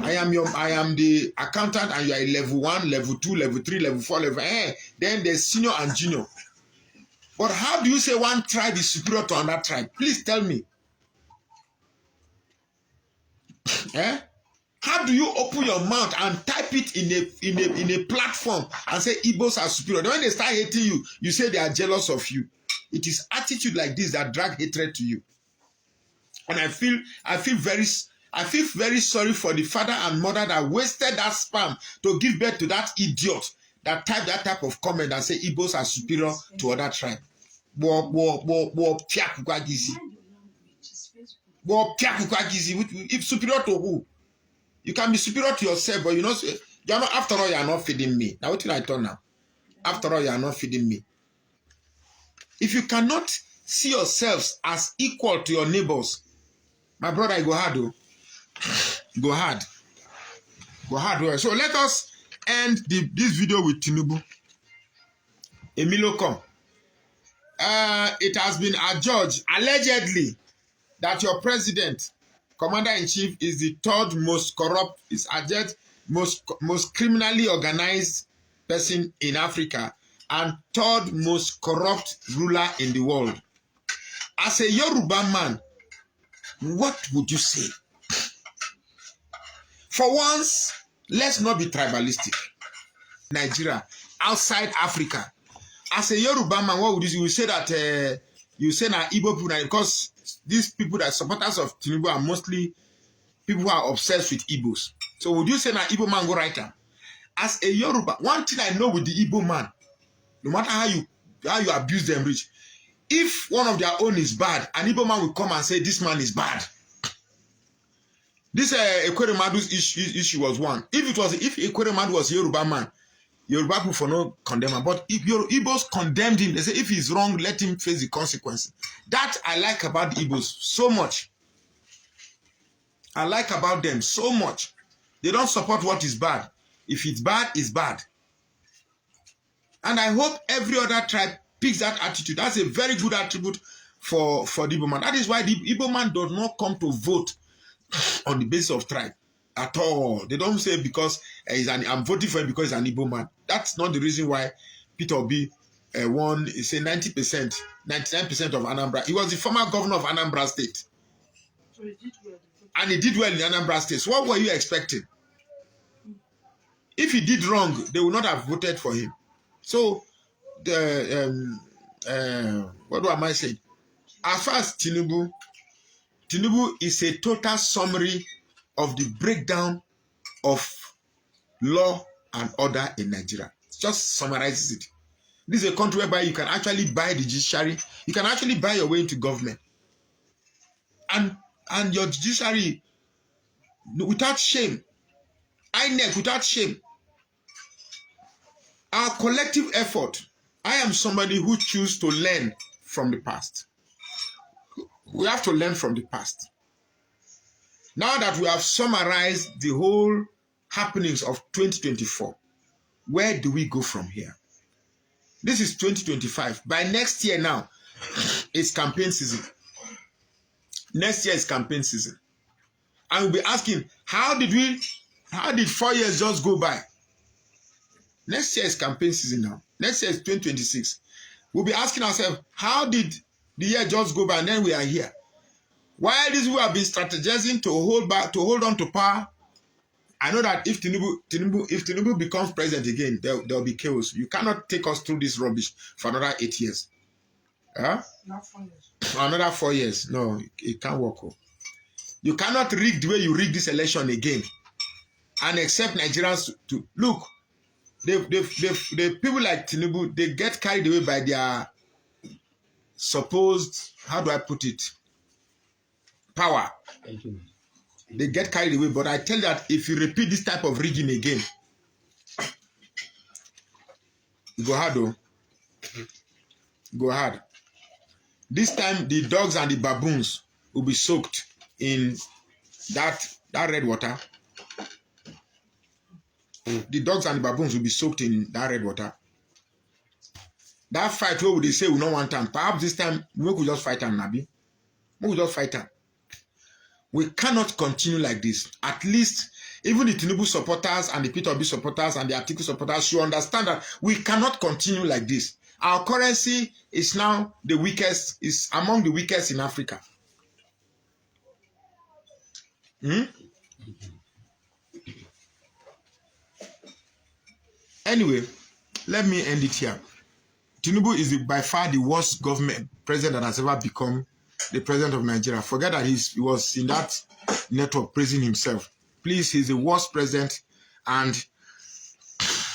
I am the accountant, and you are a level 1, level 2, level 3, level 4, level. Then there's senior and junior. But how do you say one tribe is superior to another tribe? Please tell me. How do you open your mouth and type it in a platform and say Igbos are superior? Then when they start hating you, you say they are jealous of you. It is attitude like this that drag hatred to you. And I feel very sorry for the father and mother that wasted that sperm to give birth to that idiot that typed that type of comment and say Igbos are superior to other tribe. If superior to who? You can be superior to yourself, but you're not. After all, you are not feeding me. Now, what did I turn now? After all, you are not feeding me. If you cannot see yourselves as equal to your neighbors, my brother, I go hard, though. Go hard. Go hard. So let us end this video with Tinubu. Emilio come. It has been adjudged, allegedly, that your president, Commander-in-Chief, is the third most corrupt, is alleged most criminally organized person in Africa and third most corrupt ruler in the world. As a Yoruba man, What would you say? For once, let's not be tribalistic. Nigeria, outside Africa. As a Yoruba man, what would you say? You will say that you say that Igbo people, because these people that supporters of Tinubu are mostly people who are obsessed with Igbos. So would you say that Igbo man go right now? As a Yoruba, one thing I know with the Igbo man, no matter how you abuse them rich, if one of their own is bad, an Igbo man will come and say this man is bad. This Ekweremadu's issue was one. If Ekweremadu was a Yoruba man, Yoruba people for no condemn him. But if your Igbos condemned him, they say if he's wrong, let him face the consequences. That I like about the Igbos so much. I like about them so much. They don't support what is bad. If it's bad, it's bad. And I hope every other tribe picks that attitude. That's a very good attribute for the Igbo man. That is why the Igbo man does not come to vote on the basis of tribe at all. They don't say because I'm voting for him because he's an Igbo man. That's not the reason why Peter Obi won. He said 90%, 99% of Anambra. He was the former governor of Anambra State. So he did well. And he did well in Anambra State. So what were you expecting? If he did wrong, they would not have voted for him. So, what am I saying? As far as Tinubu is a total summary of the breakdown of law and order in Nigeria. It just summarizes it. This is a country whereby you can actually buy the judiciary. You can actually buy your way into government. And your judiciary, without shame, INEC without shame. Our collective effort, I am somebody who chooses to learn from the past. We have to learn from the past. Now that we have summarized the whole happenings of 2024, where do we go from here? This is 2025. By next year now, it's campaign season. Next year is campaign season. And we'll be asking, how did 4 years just go by? Next year is campaign season now. Next year is 2026. We'll be asking ourselves, how did the year just go by and then we are here? While these people have been strategizing to hold on to power, I know that if Tinubu becomes president again, there'll be chaos. You cannot take us through this rubbish for another 8 years. Huh? Not 4 years. For another 4 years. No, it can't work. You cannot rig the way you rig this election again and accept Nigerians to look. The people like Tinubu, they get carried away by their supposed, how do I put it, power. Thank you. They get carried away, but I tell you that if you repeat this type of rigging again, go hard though. Go hard. This time the dogs and the baboons will be soaked in that red water. The dogs and the baboons will be soaked in that red water. That fight, what would they say we don't want time? Perhaps this time we could just fight them, Nabi. We could just fight them. We cannot continue like this. At least, even the Tinubu supporters and the Peter Obi supporters and the Atiku supporters should understand that we cannot continue like this. Our currency is now the weakest, is among the weakest in Africa. Anyway, let me end it here. Tinubu is by far the worst government president that has ever become the president of Nigeria. Forget that he was in that network praising himself. Please, he's the worst president, and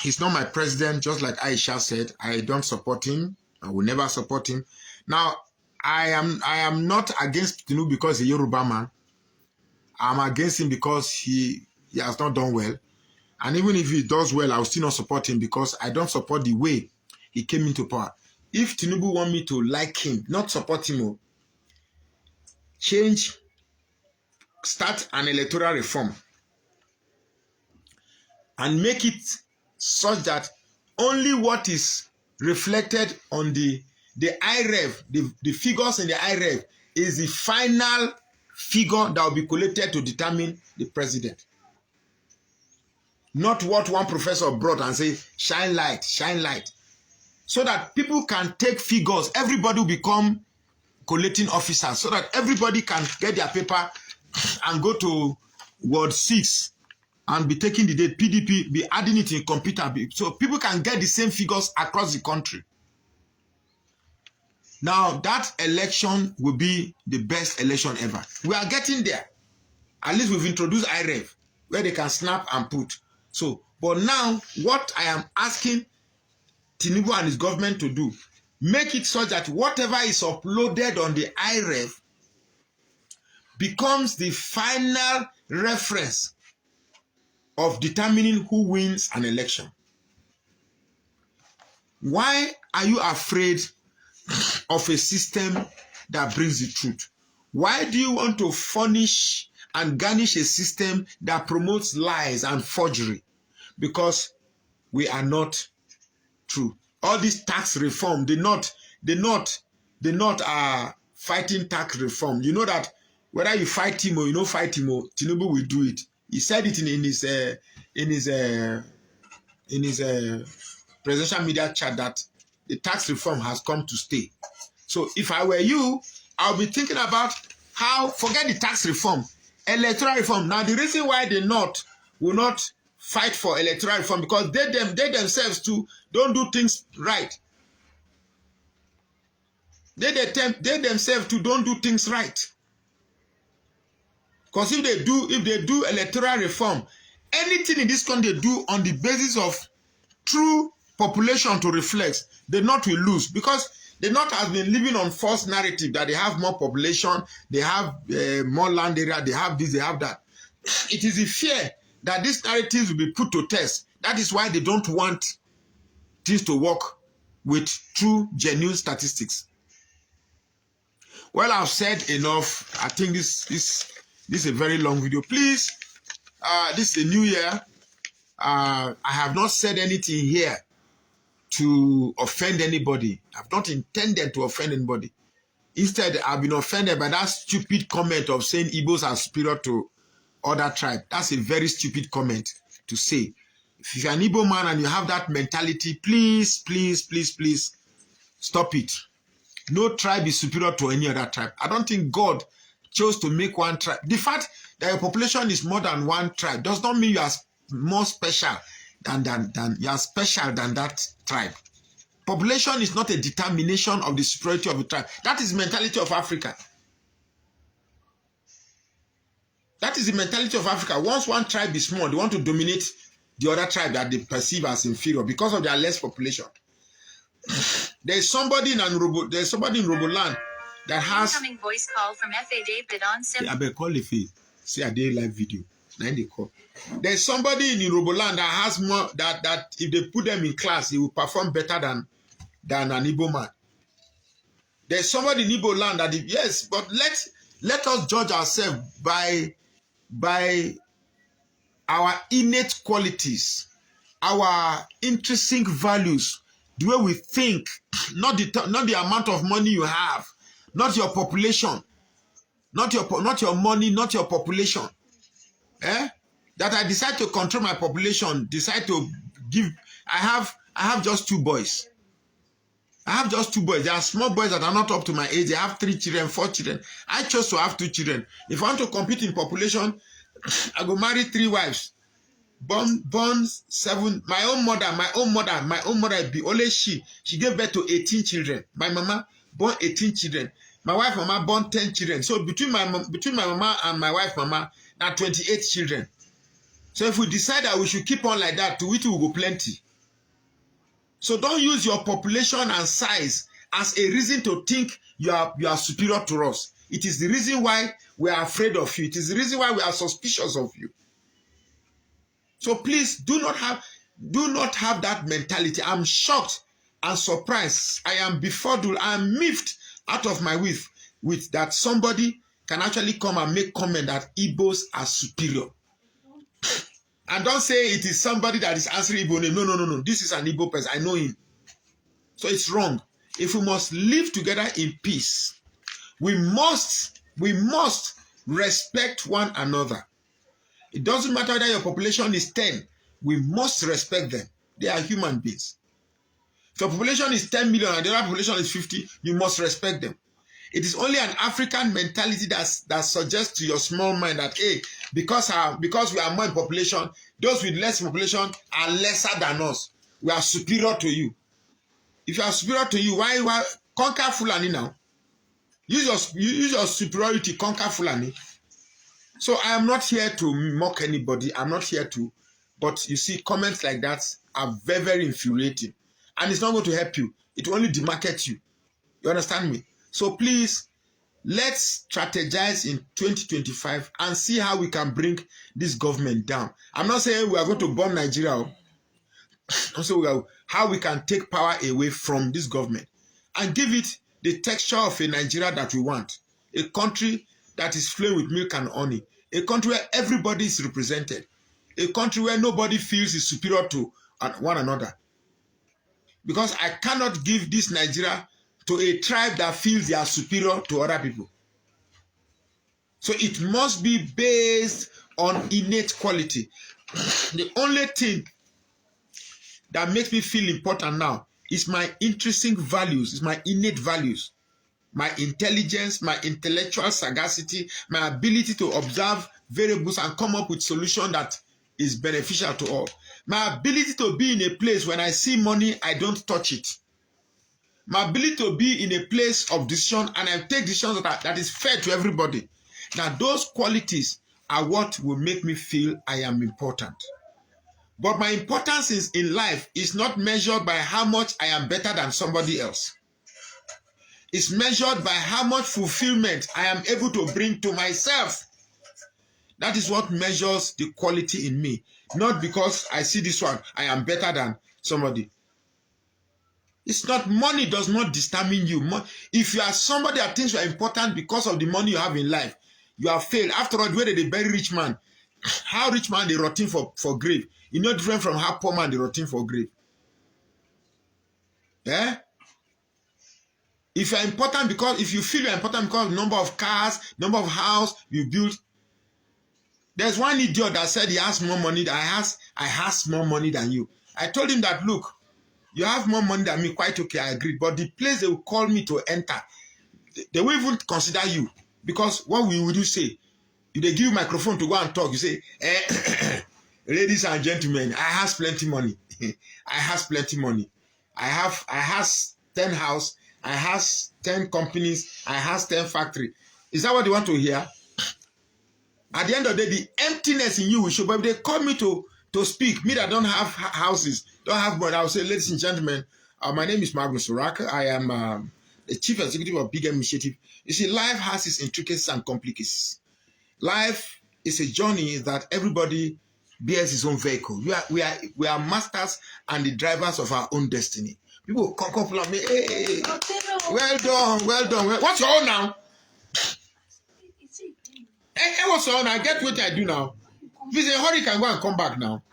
he's not my president, just like Aisha said. I don't support him. I will never support him. Now, I am not against Tinubu because he's a Yoruba man. I'm against him because he has not done well. And even if he does well, I will still not support him because I don't support the way he came into power. If Tinubu want me to like him, not support him, start an electoral reform and make it such that only what is reflected on the IREV, the figures in the IREV, is the final figure that will be collected to determine the president. Not what one professor brought and say, shine light, shine light. So that people can take figures. Everybody will become collating officers so that everybody can get their paper and go to Ward 6 and be taking the date, PDP, be adding it in computer, so people can get the same figures across the country. Now, that election will be the best election ever. We are getting there. At least we've introduced IREV, where they can snap and put. So, but now, what I am asking Tinubu and his government to do, make it so that whatever is uploaded on the IREV becomes the final reference of determining who wins an election. Why are you afraid of a system that brings the truth? Why do you want to furnish and garnish a system that promotes lies and forgery? Because we are not true. All this tax reform, they're not fighting tax reform. You know that whether you fight him or you don't fight him, Tinubu will do it. He said it in his presidential media chat that the tax reform has come to stay. So if I were you, I'll be thinking about how, forget the tax reform, electoral reform. Now the reason why they will not fight for electoral reform, because they themselves too don't do things right. They themselves too don't do things right. Because if they do electoral reform, anything in this country they do on the basis of true population to reflect, the North will lose, because the North has been living on false narrative that they have more population, they have more land area, they have this, they have that. It is a fear that these narratives will be put to test. That is why they don't want things to work with true, genuine statistics. Well, I've said enough. I think this is a very long video. Please, this is a new year. I have not said anything here to offend anybody. I've not intended to offend anybody. Instead, I've been offended by that stupid comment of saying Igbos are superior to other tribes. That's a very stupid comment to say. If you're an Igbo man and you have that mentality, please, please, please, please stop it. No tribe is superior to any other tribe. I don't think God chose to make one tribe. The fact that your population is more than one tribe does not mean you are more special than you are special than that tribe. Population is not a determination of the superiority of a tribe. That is the mentality of Africa. That is the mentality of Africa. Once one tribe is small, they want to dominate the other tribe that they perceive as inferior because of their less population. There's somebody in Roboland that has. Incoming voice call from FA David on sim. I better call if see a day live video. Then they call. There's somebody in Roboland that has more that if they put them in class, he will perform better than an Igbo man. There's somebody in Igbo land that yes, but let us judge ourselves by our innate qualities, our intrinsic values, the way we think, not the amount of money you have, not your population, not your money, not your population. That I decide to control my population, decide to give. I have just 2 boys. I have just 2 boys. There are small boys that are not up to my age. They have 3 children, 4 children. I chose to have 2 children. If I want to compete in population, I go marry 3 wives. Born 7. My own mother be only she. She gave birth to 18 children. My mama born 18 children. My wife mama born 10 children. So between my mama and my wife mama, now 28 children. So if we decide that we should keep on like that, to which we will go plenty. So don't use your population and size as a reason to think you are superior to us. It is the reason why we are afraid of you. It is the reason why we are suspicious of you. So please do not have that mentality. I'm shocked and surprised. I am befuddled. I am miffed out of my wit with that somebody can actually come and make comment that Igbos are superior. And don't say it is somebody that is answering Igbo name. No. This is an Igbo person. I know him. So it's wrong. If we must live together in peace, we must respect one another. It doesn't matter whether your population is 10. We must respect them. They are human beings. If your population is 10 million and the other population is 50, you must respect them. It is only an African mentality that suggests to your small mind that, hey, because we are more in population, those with less population are lesser than us. We are superior to you. If you are superior to you, why conquer Fulani now? Use your superiority, conquer Fulani. So I am not here to mock anybody. I'm not here to, but you see, comments like that are very, very infuriating. And it's not going to help you. It will only demarket you. You understand me? So please, let's strategize in 2025 and see how we can bring this government down. I'm not saying we are going to bomb Nigeria. Also, how we can take power away from this government and give it the texture of a Nigeria that we want. A country that is flowing with milk and honey. A country where everybody is represented. A country where nobody feels is superior to one another. Because I cannot give this Nigeria to a tribe that feels they are superior to other people. So it must be based on innate quality. The only thing that makes me feel important now is my intrinsic values, is my innate values, my intelligence, my intellectual sagacity, my ability to observe variables and come up with solution that is beneficial to all. My ability to be in a place when I see money, I don't touch it. My ability to be in a place of decision and I take decisions that is fair to everybody. Now those qualities are what will make me feel I am important. But my importance in life is not measured by how much I am better than somebody else. It's measured by how much fulfillment I am able to bring to myself. That is what measures the quality in me. Not because I see this one, I am better than somebody. It's not, money does not determine you. If you are somebody that thinks you are important because of the money you have in life, you have failed. After all, where they bury rich man, how rich man they rotting for grave. It's not different from how poor man they rotting for grave. Yeah? If you are important because, if you feel you are important because of the number of cars, number of house you build, there's one idiot that said he has more money than I has more money than you. I told him that, look, you have more money than me, quite okay, I agree. But the place they will call me to enter, they will even consider you. Because what would you say? If they give you a microphone to go and talk, you say, ladies and gentlemen, I has plenty money. I has plenty money. I has 10 house, I has 10 companies, I has 10 factory. Is that what you want to hear? At the end of the day, the emptiness in you will show. But if they call me to speak, me that don't have houses, don't have money, I will say, ladies and gentlemen, my name is Magnus Oraka. I am the chief executive of Big M Initiative. You see, life has its intricacies and complications. Life is a journey that everybody bears his own vehicle. We are masters and the drivers of our own destiny. People come from me, hey, well done, well done. What's your own now? Hey, what's your own? I get what I do now. If it's a hurry, you can go and come back now.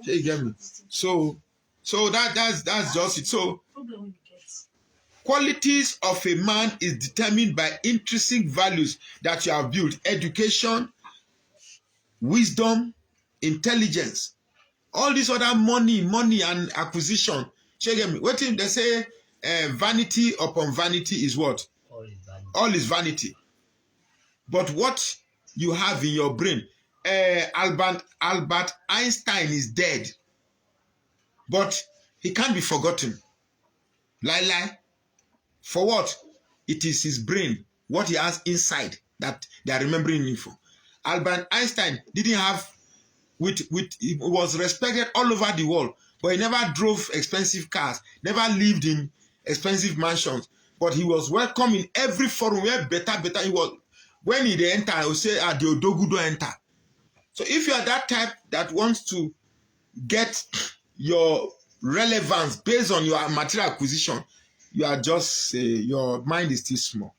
You get me? So that's just it. So qualities of a man is determined by intrinsic values that you have built. Education, wisdom, intelligence. All this other money and acquisition. You get me? What if they say vanity upon vanity is what? All is vanity. But what you have in your brain, Albert Einstein is dead. But he can't be forgotten. Lie. For what? It is his brain, what he has inside that they are remembering him for. Albert Einstein didn't have, he was respected all over the world, but he never drove expensive cars, never lived in expensive mansions, but he was welcome in every forum where better he was. When he enter, I will say, the Odogu don't enter. So if you are that type that wants to get your relevance based on your material acquisition, you are just, your mind is still small.